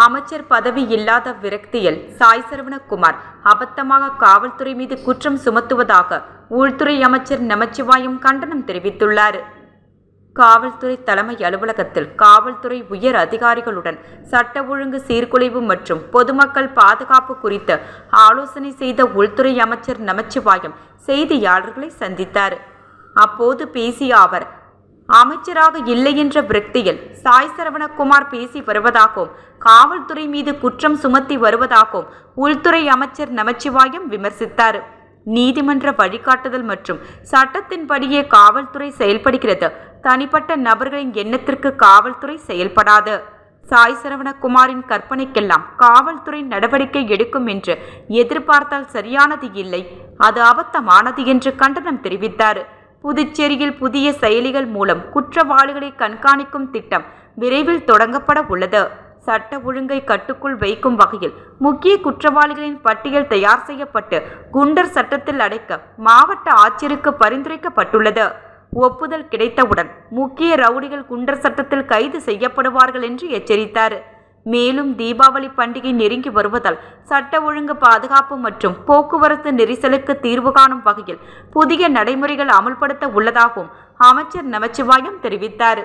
அமைச்சர் பதவி இல்லாத விரக்தியில் சாய் சரவணகுமார் அபத்தமாக காவல்துறை மீது குற்றம் சுமத்துவதாக உள்துறை அமைச்சர் நமச்சிவாயம் கண்டனம் தெரிவித்துள்ளார். காவல்துறை தலைமை அலுவலகத்தில் காவல்துறை உயர் அதிகாரிகளுடன் சட்ட ஒழுங்கு சீர்குலைவு மற்றும் பொதுமக்கள் பாதுகாப்பு குறித்து ஆலோசனை செய்த உள்துறை அமைச்சர் நமச்சிவாயம் செய்தியாளர்களை சந்தித்தார். அப்போது பேசிய அவர், அமைச்சராக இல்லை என்ற விரக்தியில் சாய் சரவணகுமார் பேசி வருவதாகவும் காவல்துறை மீது குற்றம் சுமத்தி வருவதாகவும் உள்துறை அமைச்சர் நமச்சிவாயம் விமர்சித்தார். நீதிமன்ற வழிகாட்டுதல் மற்றும் சட்டத்தின்படியே காவல்துறை செயல்படுகிறது. தனிப்பட்ட நபர்களின் எண்ணத்திற்கு காவல்துறை செயல்படாது. சாய் சரவணகுமாரின் கற்பனைக்கெல்லாம் காவல்துறை நடவடிக்கை எடுக்கும் என்று எதிர்பார்த்தால் சரியானது இல்லை, அது அபத்தமானது என்று கண்டனம் தெரிவித்தார். புதுச்சேரியில் புதிய செயலிகள் மூலம் குற்றவாளிகளை கண்காணிக்கும் திட்டம் விரைவில் தொடங்கப்பட உள்ளது. சட்ட ஒழுங்கை கட்டுக்குள் வைக்கும் வகையில் முக்கிய குற்றவாளிகளின் பட்டியல் தயார் செய்யப்பட்டு குண்டர் சட்டத்தில் அடைக்க மாவட்ட ஆட்சியருக்கு பரிந்துரைக்கப்பட்டுள்ளது. ஒப்புதல் கிடைத்தவுடன் முக்கிய ரவுடிகள் குண்டர் சட்டத்தில் கைது செய்யப்படுவார்கள் என்று எச்சரித்தார். மேலும் தீபாவளி பண்டிகை நெருங்கி வருவதால் சட்ட ஒழுங்கு பாதுகாப்பு மற்றும் போக்குவரத்து நெரிசலுக்கு தீர்வு காணும் வகையில் புதிய நடைமுறைகள் அமல்படுத்த உள்ளதாகவும் அமைச்சர் நமச்சிவாயம் தெரிவித்தார்.